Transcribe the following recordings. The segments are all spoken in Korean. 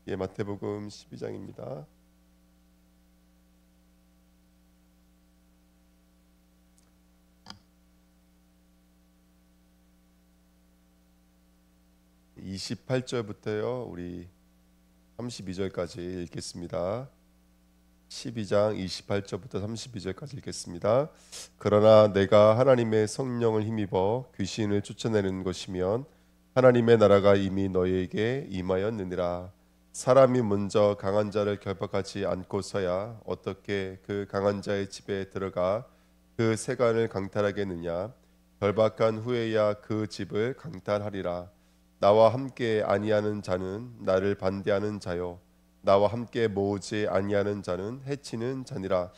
예, 마태복음 12장입니다. (28절부터요) 우리 32절까지 읽겠습니다. 12장 28절부터 32절까지 읽겠습니다. 그러나 내가 하나님의 성령을 힘입어 귀신을 쫓아내는 것이면 하나님의 나라가 이미 너희에게 임하였느니라. 사람이 먼저 강한 자를 결박하지 않고서야 어떻게 그 강한 자의 집에 들어가 그 세관을 강탈하겠느냐. 결박한 후에야 그 집을 강탈하리라. 나와 함께 아니하는 자는 나를 반대하는 자요, 나와 함께 모으지 아니하는 자는 해치는 자니라.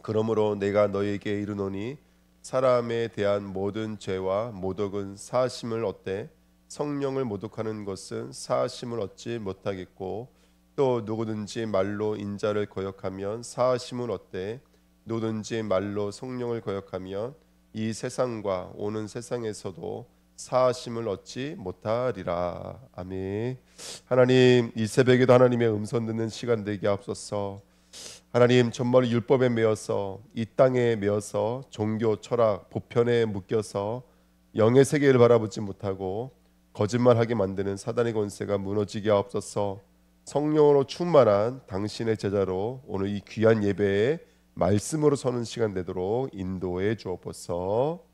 그러므로 내가 너희에게 이르노니 사람에 대한 모든 죄와 모독은 사하심을 얻되 성령을 모독하는 것은 사하심을 얻지 못하겠고, 또 누구든지 말로 인자를 거역하면 사하심을 얻되 누구든지 말로 성령을 거역하면 이 세상과 오는 세상에서도 사하심을 얻지 못하리라. 아멘. 하나님, 이 새벽에도 하나님의 음성 듣는 시간 되게 하옵소서. 하나님, 정말 율법에 매여서 이 땅에 매여서 종교, 철학, 보편에 묶여서 영의 세계를 바라보지 못하고 거짓말하게 만드는 사단의 권세가 무너지게 하옵소서. 성령으로 충만한 당신의 제자로 오늘 이 귀한 예배에 말씀으로 서는 시간 되도록 인도해 주옵소서.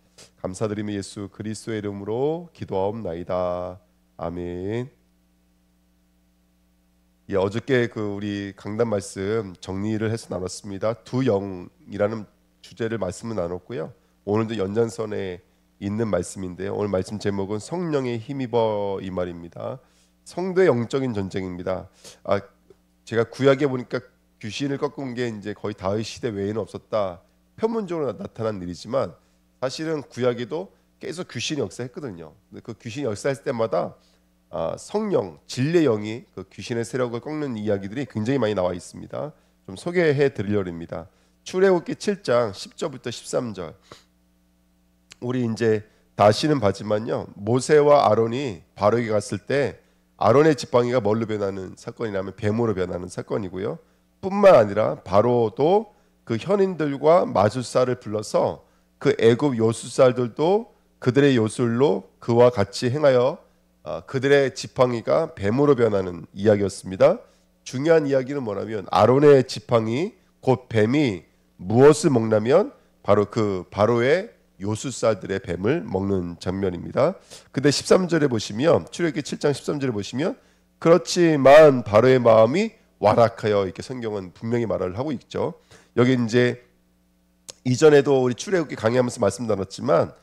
감사드리며 예수 그리스도의 이름으로 기도하옵나이다. 아멘. 예, 어저께 우리 강단 말씀 정리를 해서 나눴습니다. 두 영이라는 주제를 말씀을 나눴고요. 오늘도 연장선에 있는 말씀인데요. 오늘 말씀 제목은 성령에 힘입어 이 말입니다. 성도의 영적인 전쟁입니다. 제가 구약에 보니까 귀신을 꺾은 게 이제 거의 다윗 시대 외에는 없었다. 편문적으로 나타난 일이지만 사실은 구약에도 계속 귀신이 역사했거든요. 그 귀신이 역사했을 때마다 성령, 진리의 영이 그 귀신의 세력을 꺾는 이야기들이 굉장히 많이 나와 있습니다. 좀 소개해 드리려고 합니다. 출애굽기 7장 10절부터 13절. 우리 이제 다시는 봐지만요. 모세와 아론이 바로에게 갔을 때 아론의 지팡이가 뭘로 변하는 사건이라면 뱀으로 변하는 사건이고요. 뿐만 아니라 바로도 그 현인들과 마술사를 불러서 그 애굽 요술사들도 그들의 요술로 그와 같이 행하여 그들의 지팡이가 뱀으로 변하는 이야기였습니다. 중요한 이야기는 뭐냐면 아론의 지팡이 곧 뱀이 무엇을 먹냐면 바로 그 바로의 요술사들의 뱀을 먹는 장면입니다. 근데 13절에 보시면 출애굽기 7장 13절에 보시면 그렇지만 바로의 마음이 완악하여 이렇게 성경은 분명히 말을 하고 있죠. 여기 이제 이전에도 우리 출애굽기 강의하면서 말씀 나눴지만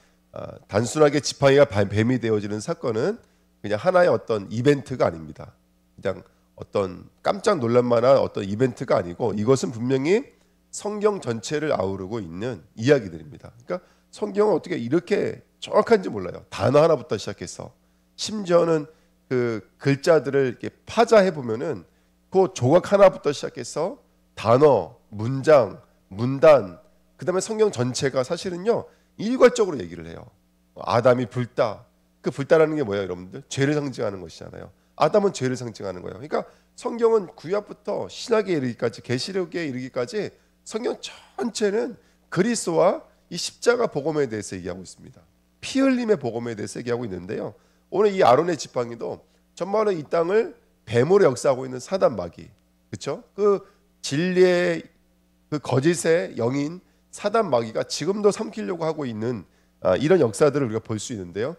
단순하게 지팡이가 뱀이 되어지는 사건은 그냥 하나의 어떤 이벤트가 아닙니다. 그냥 어떤 깜짝 놀랄만한 어떤 이벤트가 아니고 이것은 분명히 성경 전체를 아우르고 있는 이야기들입니다. 그러니까 성경은 어떻게 이렇게 정확한지 몰라요. 단어 하나부터 시작해서 심지어는 그 글자들을 이렇게 파자해 보면은 그 조각 하나부터 시작해서 단어, 문장, 문단, 그다음에 성경 전체가 사실은요 일괄적으로 얘기를 해요. 아담이 불다. 그 불다라는 게 뭐예요, 여러분들? 죄를 상징하는 것이잖아요. 아담은 죄를 상징하는 거예요. 그러니까 성경은 구약부터 신약에 이르기까지, 계시록에 이르기까지 성경 전체는 그리스도와 이 십자가 복음에 대해서 얘기하고 있습니다. 피 흘림의 복음에 대해서 얘기하고 있는데요. 오늘 이 아론의 지팡이도 정말로 이 땅을 뱀으로 역사하고 있는 사단 마귀, 그렇죠? 그 진리의 그 거짓의 영인 사단 마귀가 지금도 삼키려고 하고 있는 이런 역사들을 우리가 볼 수 있는데요.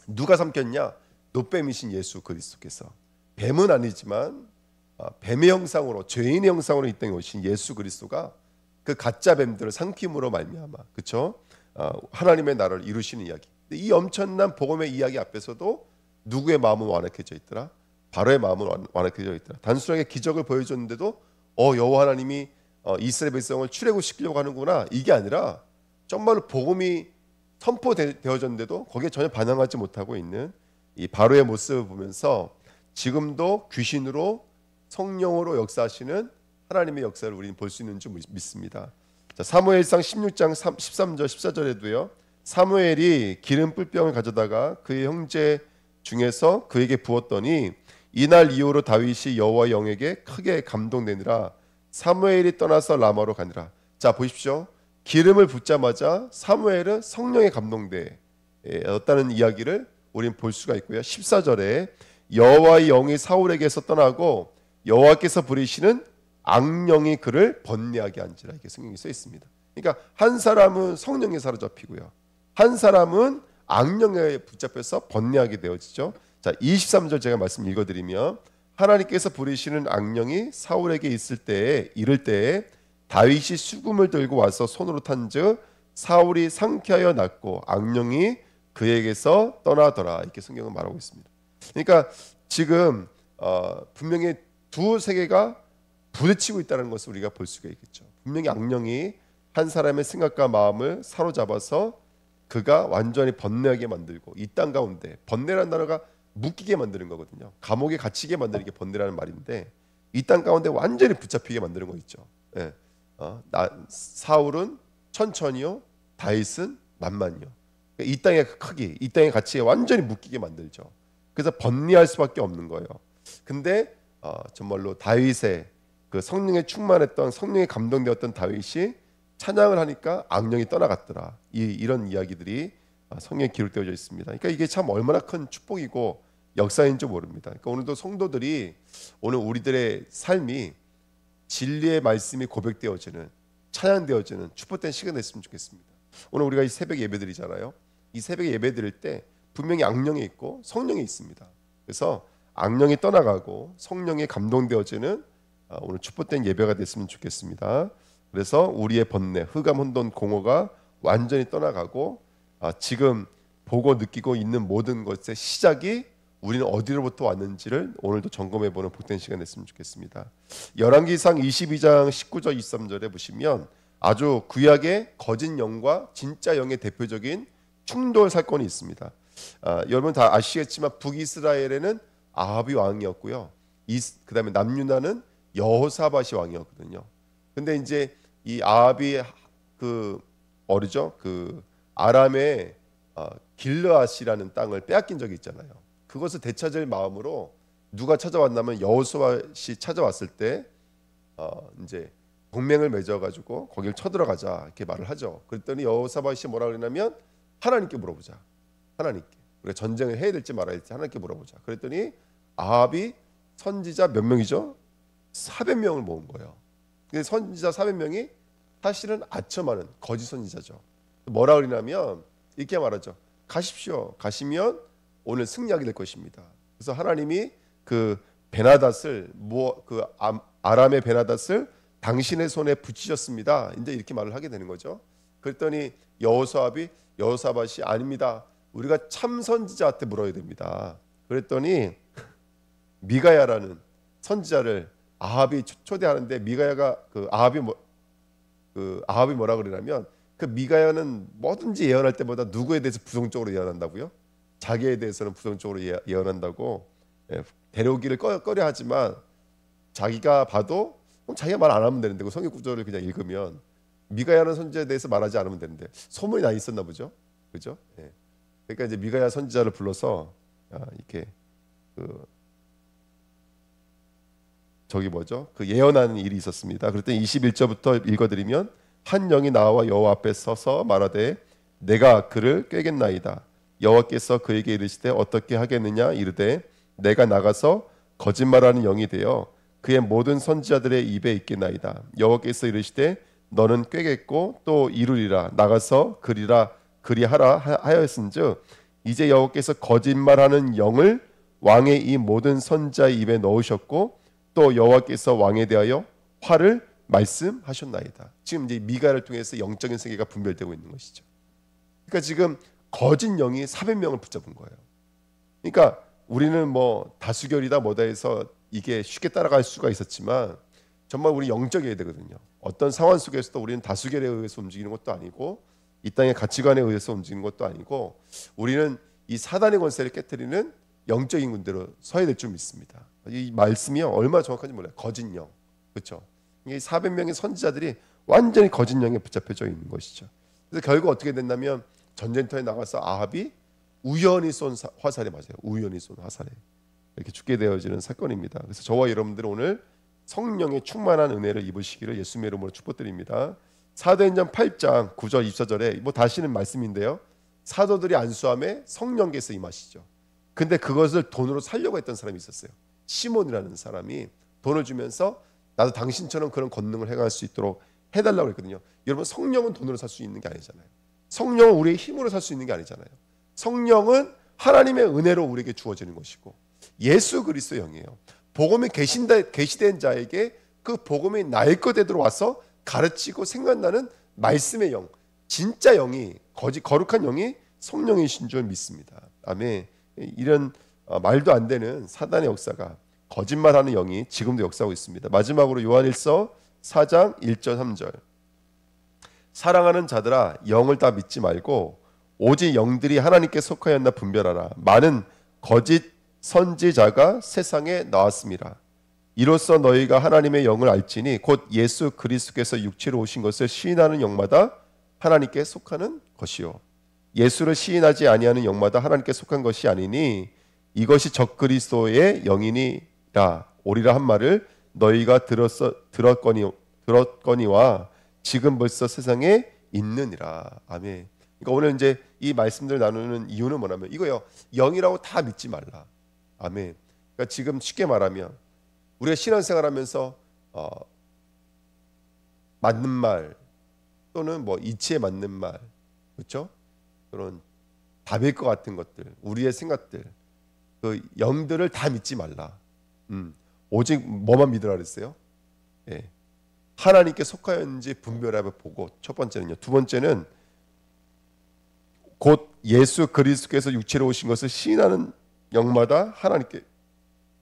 누가 삼켰냐? 노뱀이신 예수 그리스도께서. 뱀은 아니지만 뱀의 형상으로, 죄인의 형상으로 이 땅에 오신 예수 그리스도가 그 가짜 뱀들을 삼킴으로 말미암아, 그렇죠? 하나님의 나라를 이루시는 이야기. 이 엄청난 복음의 이야기 앞에서도 누구의 마음은 완악해져 있더라? 바로의 마음은 완악해져 있더라. 단순하게 기적을 보여줬는데도 여호와 하나님이 이스라엘 백성을 출애굽시키려고 하는구나, 이게 아니라 정말로 복음이 선포되어졌는데도 거기에 전혀 반응하지 못하고 있는 이 바로의 모습을 보면서 지금도 귀신으로 성령으로 역사하시는 하나님의 역사를 우리는 볼 수 있는 줄 믿습니다. 자, 사무엘상 16장 13절 14절에도요. 사무엘이 기름 뿔병을 가져다가 그의 형제 중에서 그에게 부었더니 이날 이후로 다윗이 여호와 영에게 크게 감동되니라. 사무엘이 떠나서 라마로 가니라. 자 보십시오. 기름을 붓자마자 사무엘은 성령에 감동되었다는 이야기를 우리는 볼 수가 있고요. 14절에 여호와의 영이 사울에게서 떠나고 여호와께서 부리시는 악령이 그를 번뇌하게 한지라. 이렇게 성경에 써 있습니다. 그러니까 한 사람은 성령에 사로잡히고요, 한 사람은 악령에 붙잡혀서 번뇌하게 되어지죠. 자 23절 제가 말씀 읽어드리면 하나님께서 부리시는 악령이 사울에게 있을 때에 이를 때에 다윗이 수금을 들고 와서 손으로 탄즉 사울이 상쾌하여 낫고 악령이 그에게서 떠나더라. 이렇게 성경은 말하고 있습니다. 그러니까 지금 분명히 두 세계가 부딪히고 있다는 것을 우리가 볼 수가 있겠죠. 분명히 악령이 한 사람의 생각과 마음을 사로잡아서 그가 완전히 번뇌하게 만들고, 이 땅 가운데 번뇌라는 단어가 묶이게 만드는 거거든요. 감옥에 갇히게 만드는 게 번뇌라는 말인데, 이 땅 가운데 완전히 붙잡히게 만드는 거 있죠. 예. 사울은 천천히요, 다윗은 만만히요. 그러니까 이 땅의 크기, 이 땅의 가치에 완전히 묶이게 만들죠. 그래서 번뇌할 수밖에 없는 거예요. 근데 정말로 다윗의 그 성령에 충만했던, 성령에 감동되었던 다윗이 찬양을 하니까 악령이 떠나갔더라. 이런 이야기들이 성경에 기록되어 있습니다. 그러니까 이게 참 얼마나 큰 축복이고 역사인지 모릅니다. 그러니까 오늘도 성도들이, 오늘 우리들의 삶이 진리의 말씀이 고백되어지는, 찬양되어지는 축복된 시간 됐으면 좋겠습니다. 오늘 우리가 이 새벽 예배드리잖아요. 이 새벽 예배드릴 때 분명히 악령이 있고 성령이 있습니다. 그래서 악령이 떠나가고 성령에 감동되어지는 오늘 축복된 예배가 됐으면 좋겠습니다. 그래서 우리의 번뇌, 흑암, 혼돈, 공허가 완전히 떠나가고 지금 보고 느끼고 있는 모든 것의 시작이 우리는 어디로부터 왔는지를 오늘도 점검해보는 복된 시간 됐으면 좋겠습니다. 열왕기상 22장 19절 23절에 보시면 아주 구약의 거짓 영과 진짜 영의 대표적인 충돌 사건이 있습니다. 여러분 다 아시겠지만 북이스라엘에는 아합이 왕이었고요, 그 다음에 남유다는 여호사밧이 왕이었거든요. 근데 이제 이 아합이 그 아람의 길르앗이라는 땅을 빼앗긴 적이 있잖아요. 그것을 되찾을 마음으로 누가 찾아왔냐면 여호수아시 찾아왔을 때 이제 동맹을 맺어가지고 거길 쳐들어가자 이렇게 말을 하죠. 그랬더니 여호사밧이 뭐라 그러냐면 하나님께 물어보자. 하나님께 우리가 전쟁을 해야 될지 말아야 될지 하나님께 물어보자. 그랬더니 아합이 선지자 몇 명이죠? 400명을 모은 거예요. 근데 선지자 400명이 사실은 아첨하는 거짓 선지자죠. 뭐라 그러냐면 이렇게 말하죠. 가십시오. 가시면 오늘 승리하게 될 것입니다. 그래서 하나님이 그 베나닷을 아람의 베나닷을 당신의 손에 붙이셨습니다. 이제 이렇게 말을 하게 되는 거죠. 그랬더니 여호사밧이 아닙니다. 우리가 참 선지자한테 물어야 됩니다. 그랬더니 미가야라는 선지자를 아합이 초대하는데 미가야가 아합이 뭐라 그러냐면 그 미가야는 뭐든지 예언할 때보다 누구에 대해서 부정적으로 예언한다고요? 자기에 대해서는 부정적으로 예언한다고 데려오기를 꺼려 하지만 자기가 봐도 자기가 말 안 하면 되는데 그 성경 구절을 그냥 읽으면 미가야는 선지자에 대해서 말하지 않으면 되는데 소문이 나 있었나 보죠, 그죠? 그러니까 이제 미가야 선지자를 불러서 이렇게 그 예언하는 일이 있었습니다. 그랬더니 21절부터 읽어드리면 한 영이 나와 여호와 앞에 서서 말하되 내가 그를 꾀겠나이다. 여호와께서 그에게 이르시되 어떻게 하겠느냐 이르되 내가 나가서 거짓말하는 영이 되어 그의 모든 선지자들의 입에 있겠나이다. 여호와께서 이르시되 너는 꾀겠고 또 이루리라. 나가서 그리하라 하였은즉 이제 여호와께서 거짓말하는 영을 왕의 이 모든 선지자의 입에 넣으셨고 또 여호와께서 왕에 대하여 화를 말씀하셨나이다. 지금 이제 미가를 통해서 영적인 세계가 분별되고 있는 것이죠. 그러니까 지금 거짓 영이 400명을 붙잡은 거예요. 그러니까 우리는 뭐 다수결이다 뭐다 해서 이게 쉽게 따라갈 수가 있었지만 정말 우리 영적이어야 되거든요. 어떤 상황 속에서도 우리는 다수결에 의해서 움직이는 것도 아니고 이 땅의 가치관에 의해서 움직이는 것도 아니고 우리는 이 사단의 권세를 깨뜨리는 영적인 군대로 서야 될 줄 믿습니다. 이 말씀이요 얼마나 정확한지 몰라요. 거짓 영, 그렇죠? 이 400명의 선지자들이 완전히 거짓 영에 붙잡혀져 있는 것이죠. 그래서 결국 어떻게 됐냐면 전쟁터에 나가서 아합이 우연히 쏜 화살에 맞아요. 우연히 쏜 화살에. 이렇게 죽게 되어지는 사건입니다. 그래서 저와 여러분들은 오늘 성령의 충만한 은혜를 입으시기를 예수님의 이름으로 축복드립니다. 사도행전 8장 9절 24절에 뭐 다시는 말씀인데요. 사도들이 안수함에 성령께서 임하시죠. 근데 그것을 돈으로 살려고 했던 사람이 있었어요. 시몬이라는 사람이 돈을 주면서 나도 당신처럼 그런 권능을 행할 수 있도록 해달라고 했거든요. 여러분, 성령은 돈으로 살 수 있는 게 아니잖아요. 성령은 우리의 힘으로 살 수 있는 게 아니잖아요. 성령은 하나님의 은혜로 우리에게 주어지는 것이고 예수 그리스도의 영이에요. 복음이 계시된 자에게 그 복음이 나의 것 되도록 와서 가르치고 생각나는 말씀의 영, 진짜 영이, 거룩한 영이 성령이신 줄 믿습니다. 아멘. 이런 말도 안 되는 사단의 역사가, 거짓말하는 영이 지금도 역사하고 있습니다. 마지막으로 요한일서 4장 1절 3절. 사랑하는 자들아, 영을 다 믿지 말고 오직 영들이 하나님께 속하였나 분별하라. 많은 거짓 선지자가 세상에 나왔습니다. 이로써 너희가 하나님의 영을 알지니 곧 예수 그리스도께서 육체로 오신 것을 시인하는 영마다 하나님께 속하는 것이요, 예수를 시인하지 아니하는 영마다 하나님께 속한 것이 아니니 이것이 적그리스도의 영이니라 오리라 한 말을 너희가 들었거니와 지금 벌써 세상에 있느니라. 아멘. 그러니까 오늘 이제 이 말씀들 나누는 이유는 뭐냐면 이거요. 영이라고 다 믿지 말라. 아멘. 그러니까 지금 쉽게 말하면 우리가 신앙생활하면서 맞는 말 또는 뭐 이치에 맞는 말, 그렇죠? 그런 답일 것 같은 것들, 우리의 생각들, 그 영들을 다 믿지 말라. 오직 뭐만 믿으라 그랬어요? 예. 하나님께 속하였는지 분별해 보고, 첫 번째는요. 두 번째는 곧 예수 그리스도께서 육체로 오신 것을 시인하는 영마다 하나님께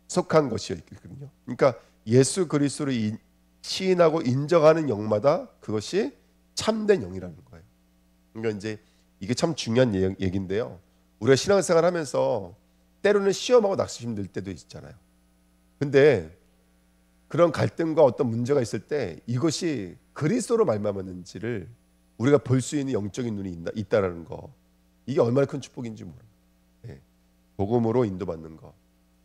속한 것이었거든요. 그러니까 예수 그리스도를 시인하고 인정하는 영마다 그것이 참된 영이라는 거예요. 그러니까 이제 이게 참 중요한 얘기인데요. 우리가 신앙생활하면서 때로는 시험하고 낙심 들 때도 있잖아요. 근데 그런 갈등과 어떤 문제가 있을 때 이것이 그리스도로 말미암았는지를 우리가 볼 수 있는 영적인 눈이 있다라는 거, 이게 얼마나 큰 축복인지 모릅니다. 네. 복음으로 인도받는 거.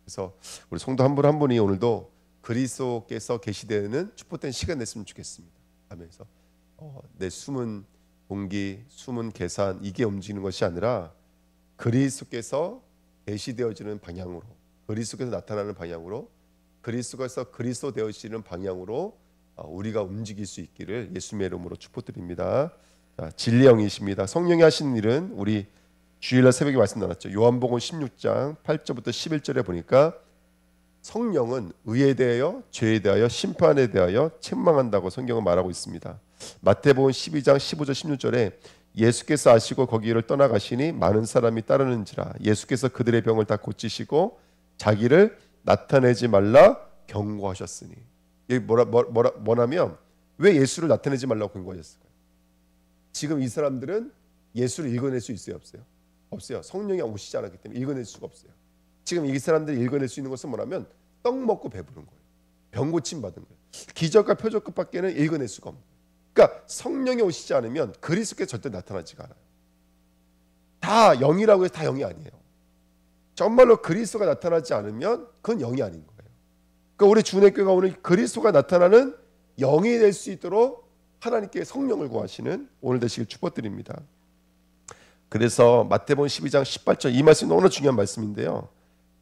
그래서 우리 성도 한 분 한 분이 오늘도 그리스도께서 계시되는 축복된 시간 냈으면 좋겠습니다. 하면서 내 숨은 동기, 숨은 계산 이게 움직이는 것이 아니라 그리스도께서 계시되어지는 방향으로, 그리스도께서 나타나는 방향으로, 그리스도께서 그리스도 되어지는 방향으로 우리가 움직일 수 있기를 예수님의 이름으로 축복드립니다. 자, 진리 영이십니다. 성령이 하시는 일은 우리 주일날 새벽에 말씀 나눴죠. 요한복음 16장 8절부터 11절에 보니까 성령은 의에 대하여, 죄에 대하여, 심판에 대하여 책망한다고 성경은 말하고 있습니다. 마태복음 12장 15절 16절에 예수께서 아시고 거기를 떠나가시니 많은 사람이 따르는지라 예수께서 그들의 병을 다 고치시고 자기를 나타내지 말라 경고하셨으니. 이게 뭐냐면 왜 예수를 나타내지 말라고 경고하셨을까요? 지금 이 사람들은 예수를 읽어낼 수 있어요, 없어요? 없어요. 성령이 오시지 않았기 때문에 읽어낼 수가 없어요. 지금 이 사람들이 읽어낼 수 있는 것은 뭐냐면 떡 먹고 배부른 거예요. 병 고침 받은 거예요. 기적과 표적밖에는 읽어낼 수가 없는 거예요. 그러니까 성령이 오시지 않으면 그리스도께서 절대 나타나지가 않아요. 다 영이라고 해서 다 영이 아니에요. 정말로 그리스도가 나타나지 않으면 그건 영이 아닌 거예요. 그러니까 우리 주내교가 오늘 그리스도가 나타나는 영이 될 수 있도록 하나님께 성령을 구하시는 오늘 되시길 축복드립니다. 그래서 마태복음 12장 18절 이 말씀이 너무나 중요한 말씀인데요.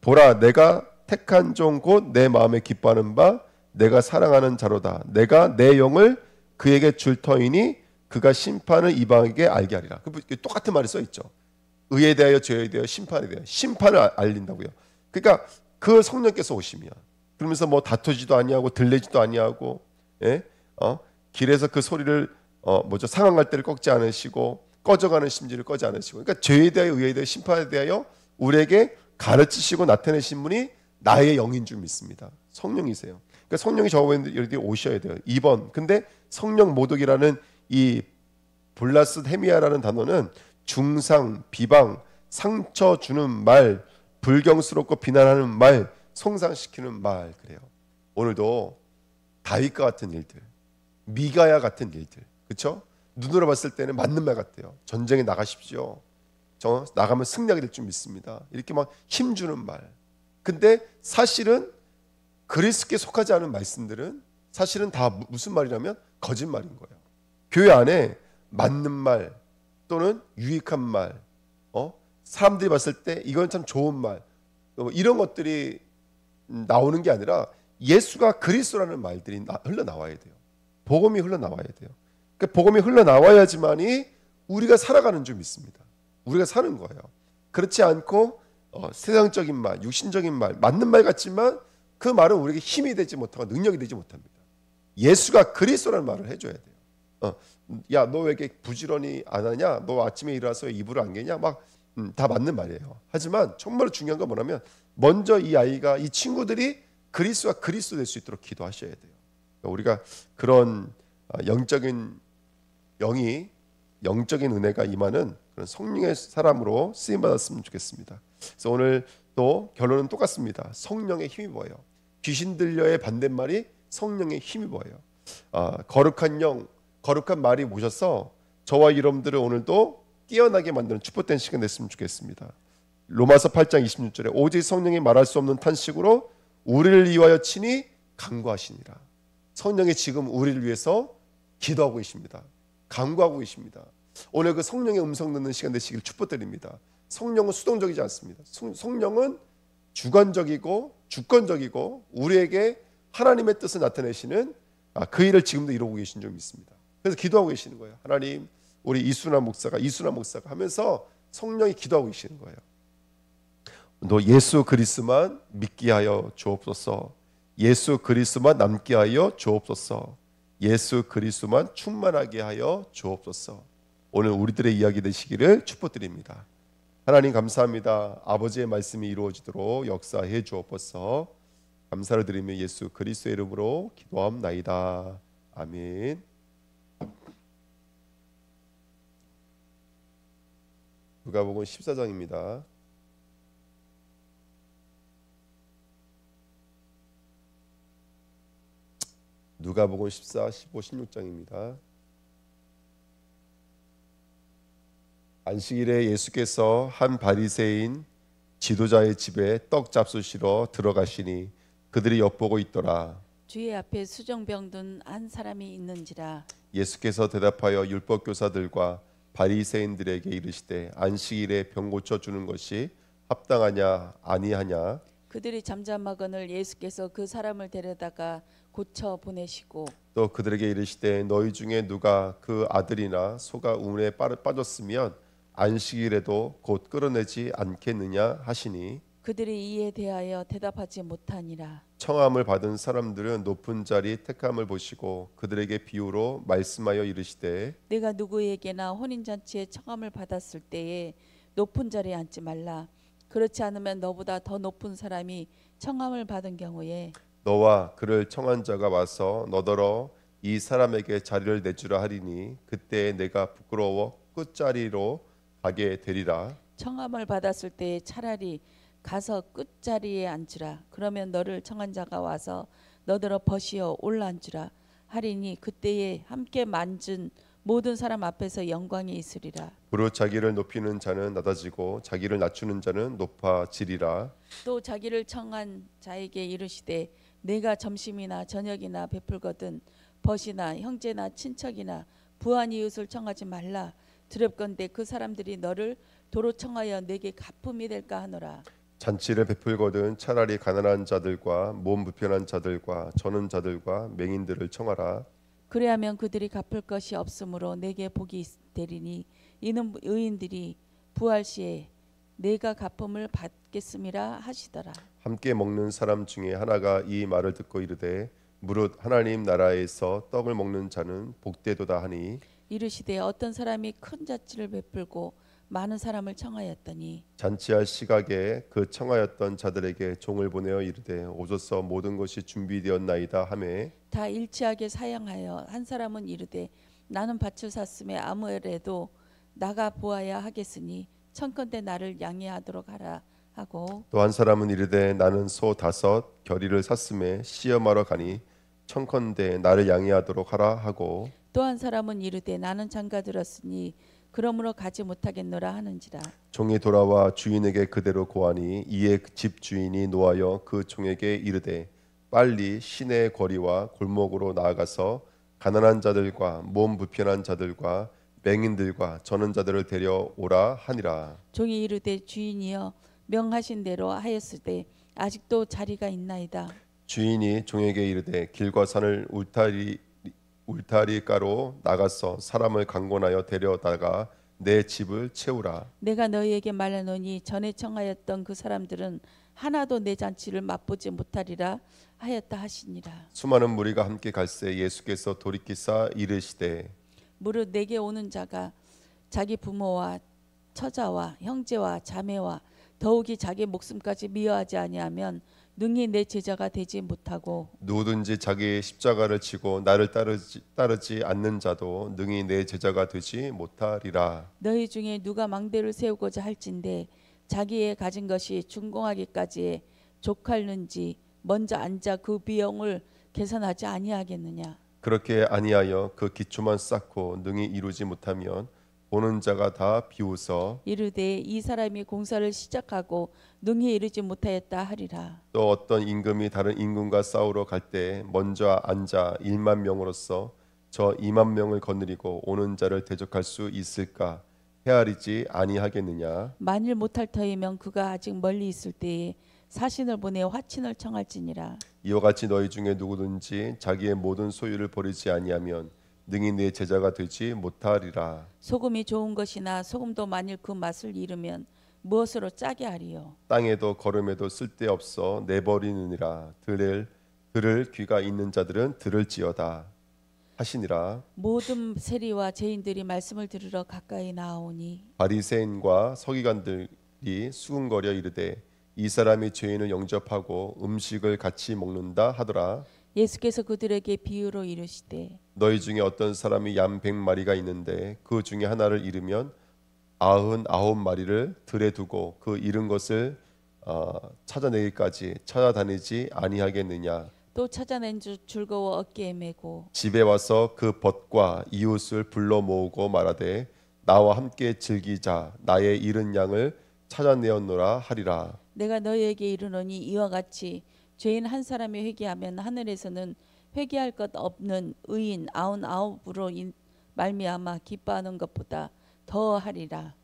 보라, 내가 택한 종 곧 내 마음에 기뻐하는 바 내가 사랑하는 자로다. 내가 내 영을 그에게 줄 터이니 그가 심판을 이방에게 알게 하리라. 똑같은 말이 써 있죠. 의에 대하여, 죄에 대하여, 심판에 대하여. 심판을 알린다고요. 그러니까 그 성령께서 오시면, 그러면서 뭐 다투지도 아니하고 들리지도 아니하고, 예? 길에서 그 소리를 상한 갈대를 꺾지 않으시고 꺼져가는 심지를 꺼지 않으시고, 그러니까 죄에 대하여, 의에 대하여, 심판에 대하여 우리에게 가르치시고 나타내신 분이 나의 영인 줄 믿습니다. 성령이세요. 그러니까 성령이 저희들에게 오셔야 돼요. 2번. 근데 성령 모독이라는 이 블라스데미아라는 단어는 중상, 비방, 상처 주는 말, 불경스럽고 비난하는 말, 송상시키는 말. 그래요. 오늘도 다윗과 같은 일들, 미가야 같은 일들, 그렇죠? 눈으로 봤을 때는 맞는 말 같아요. 전쟁에 나가십시오. 나가면 승리하게 될 줄 믿습니다. 이렇게 막 힘주는 말, 근데 사실은 그리스도께 속하지 않은 말씀들은 사실은 다 무슨 말이냐면 거짓말인 거예요. 교회 안에 맞는 말 또는 유익한 말, 사람들이 봤을 때 이건 참 좋은 말, 이런 것들이 나오는 게 아니라 예수가 그리스도라는 말들이 흘러나와야 돼요. 복음이 흘러나와야 돼요. 그 복음이 흘러나와야지만이 우리가 살아가는 줄 믿습니다. 우리가 사는 거예요. 그렇지 않고 세상적인 말, 육신적인 말, 맞는 말 같지만 그 말은 우리에게 힘이 되지 못하고 능력이 되지 못합니다. 예수가 그리스도라는 말을 해줘야 돼요. 야, 너 왜 이렇게 부지런히 안 하냐? 너 아침에 일어나서 이불을 안 개냐? 막 다 맞는 말이에요. 하지만 정말 중요한 건 뭐냐면 먼저 이 아이가, 이 친구들이 그리스도가 그리스도 될 수 있도록 기도하셔야 돼요. 우리가 그런 영적인 은혜가 임하는 그런 성령의 사람으로 쓰임 받았으면 좋겠습니다. 그래서 오늘 또 결론은 똑같습니다. 성령의 힘이 뭐예요? 귀신 들려의 반대말이 성령의 힘이 뭐예요? 거룩한 영, 거룩한 말이 모셔서 저와 여러분들을 오늘도 깨어나게 만드는 축복된 시간 됐으면 좋겠습니다. 로마서 8장 26절에 오직 성령이 말할 수 없는 탄식으로 우리를 위하여 친히 간구하시니라. 성령이 지금 우리를 위해서 기도하고 계십니다. 간구하고 계십니다. 오늘 그 성령의 음성 듣는 시간 되시길 축복드립니다. 성령은 수동적이지 않습니다. 성령은 주관적이고 주권적이고 우리에게 하나님의 뜻을 나타내시는 그 일을 지금도 이루고 계신 줄 믿습니다. 그래서 기도하고 계시는 거예요. 하나님, 우리 이순환 목사가 하면서 성령이 기도하고 계시는 거예요. 너 예수 그리스도만 믿게 하여 주옵소서. 예수 그리스도만 남게 하여 주옵소서. 예수 그리스도만 충만하게 하여 주옵소서. 오늘 우리들의 이야기 되시기를 축복드립니다. 하나님 감사합니다. 아버지의 말씀이 이루어지도록 역사해 주옵소서. 감사를 드리며 예수 그리스도의 이름으로 기도함나이다. 아멘. 누가복음 14장입니다. 누가복음 14, 15, 16장입니다. 안식일에 예수께서 한 바리새인 지도자의 집에 떡 잡수시러 들어가시니 그들이 엿보고 있더라. 주의 앞에 수정병 든 한 사람이 있는지라. 예수께서 대답하여 율법 교사들과 바리새인들에게 이르시되 안식일에 병 고쳐 주는 것이 합당하냐 아니하냐. 그들이 잠잠하거늘 예수께서 그 사람을 데려다가 고쳐 보내시고 또 그들에게 이르시되 너희 중에 누가 그 아들이나 소가 우물에 빠졌으면 안식일에도 곧 끌어내지 않겠느냐 하시니 그들이 이에 대하여 대답하지 못하니라. 청함을 받은 사람들은 높은 자리 택함을 보시고 그들에게 비유로 말씀하여 이르시되 내가 누구에게나 혼인잔치에 청함을 받았을 때에 높은 자리에 앉지 말라. 그렇지 않으면 너보다 더 높은 사람이 청함을 받은 경우에 너와 그를 청한 자가 와서 너더러 이 사람에게 자리를 내주라 하리니 그때 내가 부끄러워 끝자리로 가게 되리라. 청함을 받았을 때에 차라리 가서 끝자리에 앉으라. 그러면 너를 청한 자가 와서 너더러 벗이어 올라앉으라 하리니 그때에 함께 만진 모든 사람 앞에서 영광이 있으리라. 무릇 자기를 높이는 자는 낮아지고 자기를 낮추는 자는 높아지리라. 또 자기를 청한 자에게 이르시되 내가 점심이나 저녁이나 베풀거든 벗이나 형제나 친척이나 부한 이웃을 청하지 말라. 두렵건대 그 사람들이 너를 도로 청하여 내게 가품이 될까 하노라. 잔치를 베풀거든 차라리 가난한 자들과 몸 불편한 자들과 저는 자들과 맹인들을 청하라. 그래야면 그들이 갚을 것이 없으므로 내게 복이 되리니 이는 의인들이 부활 시에 내가 갚음을 받겠음이라 하시더라. 함께 먹는 사람 중에 하나가 이 말을 듣고 이르되 무릇 하나님 나라에서 떡을 먹는 자는 복되도다 하니 이르시되 어떤 사람이 큰 잔치를 베풀고 많은 사람을 청하였더니 잔치할 시각에 그 청하였던 자들에게 종을 보내어 이르되 오소서 모든 것이 준비되었나이다 하매 다 일치하게 사양하여 한 사람은 이르되 나는 밭을 샀음에 아무래도 나가 보아야 하겠으니 청컨대 나를 양해하도록 하라 하고 또 한 사람은 이르되 나는 소 5 겨리를 샀음에 시험하러 가니 청컨대 나를 양해하도록 하라 하고 또 한 사람은 이르되 나는 장가 들었으니 그러므로 가지 못하겠노라 하는지라. 종이 돌아와 주인에게 그대로 고하니 이에 집 주인이 노하여 그 종에게 이르되 빨리 시내 거리와 골목으로 나아가서 가난한 자들과 몸 불편한 자들과 맹인들과 전원 자들을 데려오라 하니라. 종이 이르되 주인이여 명하신 대로 하였으되 아직도 자리가 있나이다. 주인이 종에게 이르되 길과 산을 울타리가로 나가서 사람을 강권하여 데려다가 내 집을 채우라. 내가 너희에게 말하노니 전에 청하였던 그 사람들은 하나도 내 잔치를 맛보지 못하리라 하였다 하시니라. 수많은 무리가 함께 갈새 예수께서 돌이키사 이르시되 무릇 내게 오는 자가 자기 부모와 처자와 형제와 자매와 더욱이 자기 목숨까지 미워하지 아니하면 능히 내 제자가 되지 못하고 누구든지 자기 십자가를 지고 나를 따르지 않는 자도 능히 내 제자가 되지 못하리라. 너희 중에 누가 망대를 세우고자 할진대 자기의 가진 것이 준공하기까지에 족할는지 먼저 앉아 그 비용을 계산하지 아니하겠느냐. 그렇게 아니하여 그 기초만 쌓고 능히 이루지 못하면 보는 자가 다 비웃어 이르되 이 사람이 공사를 시작하고 능히 이르지 못하였다 하리라. 또 어떤 임금이 다른 임금과 싸우러 갈 때 먼저 앉아 1만 명으로서 저 2만 명을 거느리고 오는 자를 대적할 수 있을까 헤아리지 아니하겠느냐. 만일 못할 터이면 그가 아직 멀리 있을 때에 사신을 보내 화친을 청할지니라. 이와 같이 너희 중에 누구든지 자기의 모든 소유를 버리지 아니하면 능히 내 제자가 되지 못하리라. 소금이 좋은 것이나 소금도 만일 그 맛을 잃으면 무엇으로 짜게 하리요. 땅에도 거름에도 쓸데없어 내버리느니라. 들을 귀가 있는 자들은 들을지어다 하시니라. 모든 세리와 죄인들이 말씀을 들으러 가까이 나아오니 바리새인과 서기관들이 수군거려 이르되 이 사람이 죄인을 영접하고 음식을 같이 먹는다 하더라. 예수께서 그들에게 비유로 이르시되 너희 중에 어떤 사람이 양 100마리가 있는데 그 중에 하나를 잃으면 99마리를 들에 두고 그 잃은 것을 찾아내기까지 찾아다니지 아니하겠느냐. 또 찾아낸 줄 즐거워 어깨에 메고 집에 와서 그 벗과 이웃을 불러 모으고 말하되 나와 함께 즐기자. 나의 잃은 양을 찾아내었노라 하리라. 내가 너희에게 이르노니 이와 같이 죄인 한 사람이 회개하면 하늘에서는 회개할 것 없는 의인 99으로 말미암아 기뻐하는 것보다 더 하리라.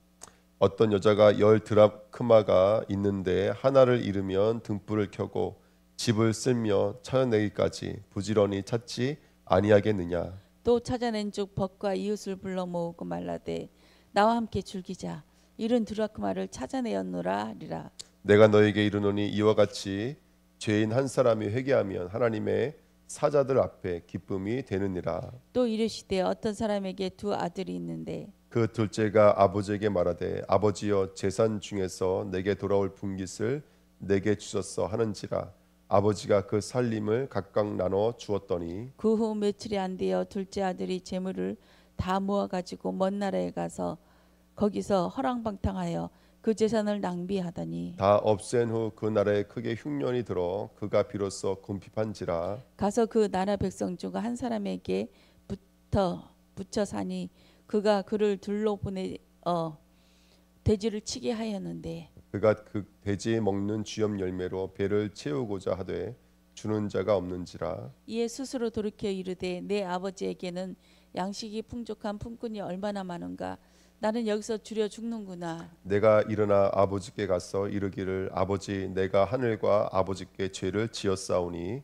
어떤 여자가 10드라크마가 있는데 하나를 잃으면 등불을 켜고 집을 쓸며 찾아내기까지 부지런히 찾지 아니하겠느냐. 또 찾아낸 즉 벗과 이웃을 불러 모으고 말라되 나와 함께 즐기자. 이른 드라크마를 찾아내었노라 하리라. 내가 너에게 이르노니 이와 같이 죄인 한 사람이 회개하면 하나님의 사자들 앞에 기쁨이 되느니라. 또 이르시되 어떤 사람에게 두 아들이 있는데 그 둘째가 아버지에게 말하되 아버지여 재산 중에서 내게 돌아올 분깃을 내게 주소서 하는지라. 아버지가 그 살림을 각각 나눠 주었더니 그 후 며칠이 안 되어 둘째 아들이 재물을 다 모아 가지고 먼 나라에 가서 거기서 허랑방탕하여 그 재산을 낭비하더니 다 없앤 후 그 나라에 크게 흉년이 들어 그가 비로소 궁핍한지라. 가서 그 나라 백성 중 한 사람에게 붙여 사니 그가 그를 둘로 보내 돼지를 치게 하였는데 그가 그 돼지 먹는 쥐염 열매로 배를 채우고자 하되 주는 자가 없는지라. 이에 스스로 돌이켜 이르되 내 아버지에게는 양식이 풍족한 품꾼이 얼마나 많은가. 나는 여기서 줄여 죽는구나. 내가 일어나 아버지께 가서 이르기를 아버지 내가 하늘과 아버지께 죄를 지었사오니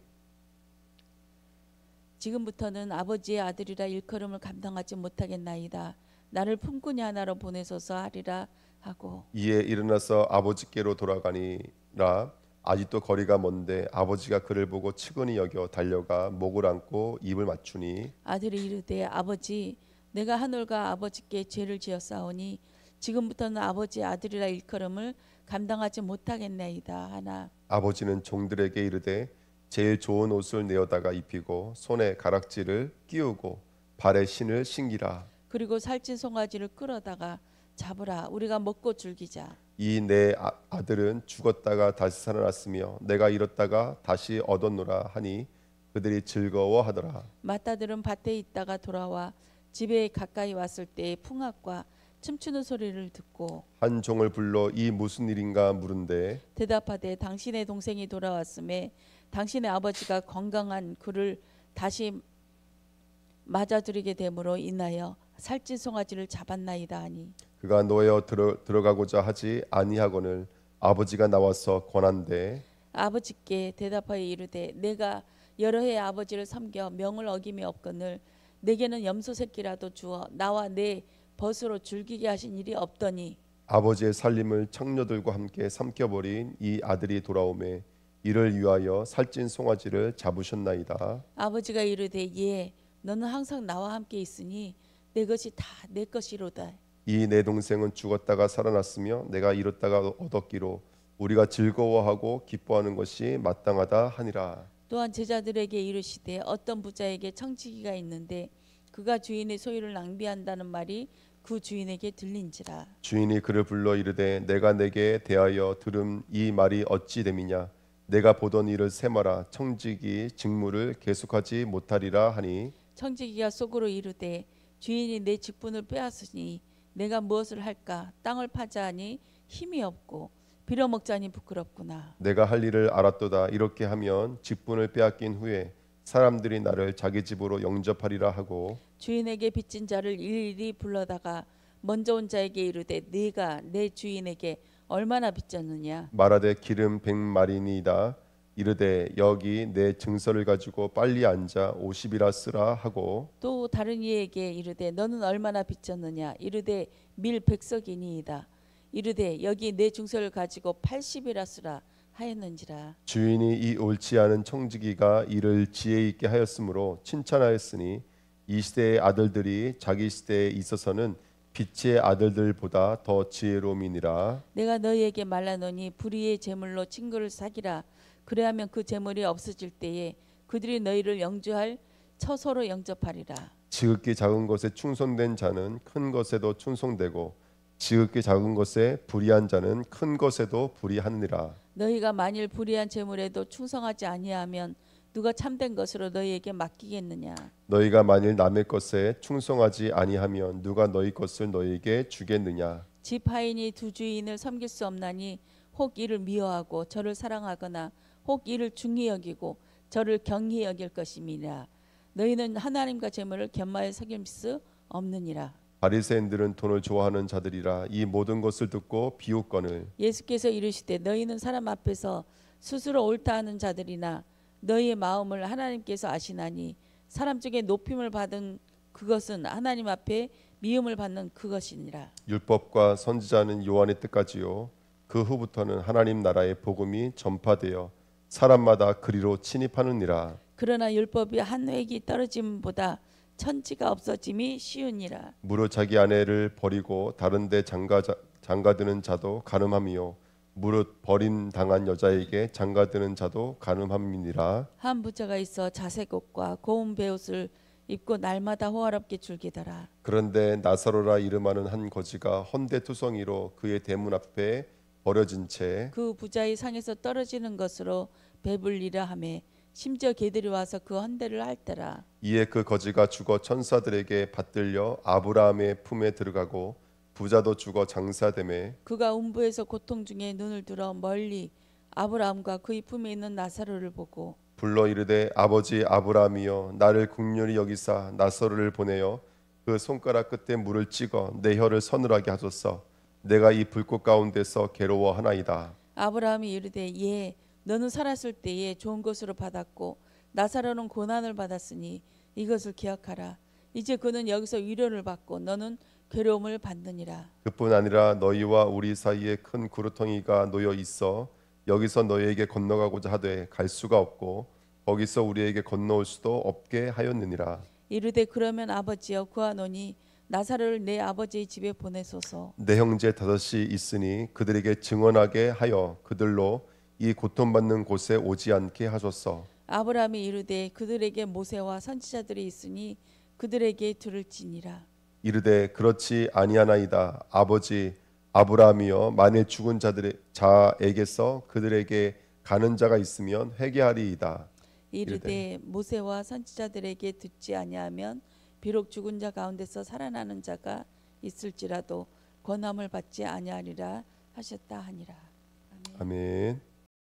지금부터는 아버지의 아들이라 일컬음을 감당하지 못하겠나이다. 나를 품꾼이 하나로 보내소서 하리라 하고 이에 일어나서 아버지께로 돌아가니라. 아직도 거리가 먼데 아버지가 그를 보고 측은히 여겨 달려가 목을 안고 입을 맞추니 아들이 이르되 아버지 내가 하늘과 아버지께 죄를 지었사오니 지금부터는 아버지의 아들이라 일컬음을 감당하지 못하겠나이다 하나 아버지는 종들에게 이르되 제일 좋은 옷을 내어다가 입히고 손에 가락지를 끼우고 발에 신을 신기라. 그리고 살찐 송아지를 끌어다가 잡으라. 우리가 먹고 즐기자. 이 내 아들은 죽었다가 다시 살아났으며 내가 잃었다가 다시 얻었노라 하니 그들이 즐거워하더라. 맏아들은 밭에 있다가 돌아와 집에 가까이 왔을 때에 풍악과 춤추는 소리를 듣고 한 종을 불러 이 무슨 일인가 물은데 대답하되 당신의 동생이 돌아왔음에 당신의 아버지가 건강한 그를 다시 맞아들이게 됨으로 인하여 살찐 송아지를 잡았나이다 하니 그가 노여 들어가고자 하지 아니하거늘 아버지가 나와서 권한대 아버지께 대답하여 이르되 내가 여러 해 아버지를 섬겨 명을 어김이 없거늘 내게는 염소 새끼라도 주어 나와 내 벗으로 즐기게 하신 일이 없더니 아버지의 살림을 청녀들과 함께 삼켜버린 이 아들이 돌아오매 이를 위하여 살찐 송아지를 잡으셨나이다. 아버지가 이르되 예 너는 항상 나와 함께 있으니 내 것이 다 내 것이로다. 이 내 동생은 죽었다가 살아났으며 내가 잃었다가 얻었기로 우리가 즐거워하고 기뻐하는 것이 마땅하다 하니라. 또한 제자들에게 이르시되 어떤 부자에게 청지기가 있는데 그가 주인의 소유를 낭비한다는 말이 그 주인에게 들린지라. 주인이 그를 불러 이르되 내가 내게 대하여 들은 이 말이 어찌 됨이냐 내가 보던 일을 세마라 청지기 직무를 계속하지 못하리라 하니 청지기가 속으로 이르되 주인이 내 직분을 빼앗으니 내가 무엇을 할까 땅을 파자하니 힘이 없고 빌어먹자니 부끄럽구나. 내가 할 일을 알았도다 이렇게 하면 직분을 빼앗긴 후에 사람들이 나를 자기 집으로 영접하리라 하고 주인에게 빚진 자를 일일이 불러다가 먼저 온 자에게 이르되 네가 내 주인에게 얼마나 빚졌느냐. 말하되 기름 100마리니이다 이르되 여기 내 증서를 가지고 빨리 앉아 50이라 쓰라 하고 또 다른 이에게 이르되 너는 얼마나 빚졌느냐. 이르되 밀 100석이니이다. 이르되 여기 내 증서를 가지고 80이라 쓰라 하였는지라. 주인이 이 옳지 않은 청지기가 이를 지혜 있게 하였으므로 칭찬하였으니 이 시대의 아들들이 자기 시대에 있어서는 빛의 아들들보다 더 지혜로움이니라. 내가 너희에게 말하노니 불의의 제물로 친구를 사기라. 그래하면 그 제물이 없어질 때에 그들이 너희를 영주할 처소로 영접하리라. 지극히 작은 것에 충성된 자는 큰 것에도 충성되고 지극히 작은 것에 불의한 자는 큰 것에도 불의하느니라. 너희가 만일 불의한 제물에도 충성하지 아니하면 누가 참된 것으로 너희에게 맡기겠느냐. 너희가 만일 남의 것에 충성하지 아니하면 누가 너희 것을 너희에게 주겠느냐. 집 하인이 두 주인을 섬길 수 없나니 혹 이를 미워하고 저를 사랑하거나 혹 이를 중히 여기고 저를 경히 여길 것임이라. 너희는 하나님과 제물을 겸하여 섬길 수 없느니라. 바리새인들은 돈을 좋아하는 자들이라 이 모든 것을 듣고 비웃거늘 예수께서 이르시되 너희는 사람 앞에서 스스로 옳다 하는 자들이나 너희의 마음을 하나님께서 아시나니 사람 중에 높임을 받은 그것은 하나님 앞에 미움을 받는 그것이니라. 율법과 선지자는 요한의 때까지요 그 후부터는 하나님 나라의 복음이 전파되어 사람마다 그리로 침입하느니라. 그러나 율법이 한 획이 떨어짐보다 천지가 없어짐이 쉬우니라. 무릇 자기 아내를 버리고 다른 데 장가드는 자도 간음함이요 무릇 버림 당한 여자에게 장가드는 자도 간음함이니라. 한 부자가 있어 자색 옷과 고운 베옷을 입고 날마다 호화롭게 즐기더라. 그런데 나사로라 이름하는 한 거지가 헌데투성이로 그의 대문 앞에 버려진 채 그 부자의 상에서 떨어지는 것으로 배불리라 하매 심지어 개들이 와서 그 헌대를 핥더라. 이에 그 거지가 죽어 천사들에게 받들려 아브라함의 품에 들어가고 부자도 죽어 장사되매 그가 음부에서 고통 중에 눈을 들어 멀리 아브라함과 그의 품에 있는 나사로를 보고 불러 이르되 아버지 아브라함이여 나를 긍휼히 여기사 나사로를 보내어 그 손가락 끝에 물을 찍어 내 혀를 서늘하게 하소서 내가 이 불꽃 가운데서 괴로워하나이다. 아브라함이 이르되 예 너는 살았을 때에 좋은 것으로 받았고 나사로는 고난을 받았으니 이것을 기억하라. 이제 그는 여기서 위로를 받고 너는 괴로움을 받느니라. 그뿐 아니라 너희와 우리 사이에 큰 구루텅이가 놓여 있어 여기서 너희에게 건너가고자 하되 갈 수가 없고 거기서 우리에게 건너올 수도 없게 하였느니라. 이르되 그러면 아버지여 구하노니 나사로를 내 아버지의 집에 보내소서. 내 형제 다섯이 있으니 그들에게 증언하게 하여 그들로 이 고통받는 곳에 오지 않게 하소서. 아브라함이 이르되 그들에게 모세와 선지자들이 있으니 그들에게 들을지니라. 이르되 그렇지 아니하나이다. 아버지 아브라함이여 만일 죽은 자에게서 그들에게 가는 자가 있으면 회개하리이다. 이르되 모세와 선지자들에게 듣지 아니하면 비록 죽은 자 가운데서 살아나는 자가 있을지라도 권함을 받지 아니하리라 하셨다 하니라. 아멘. 아멘.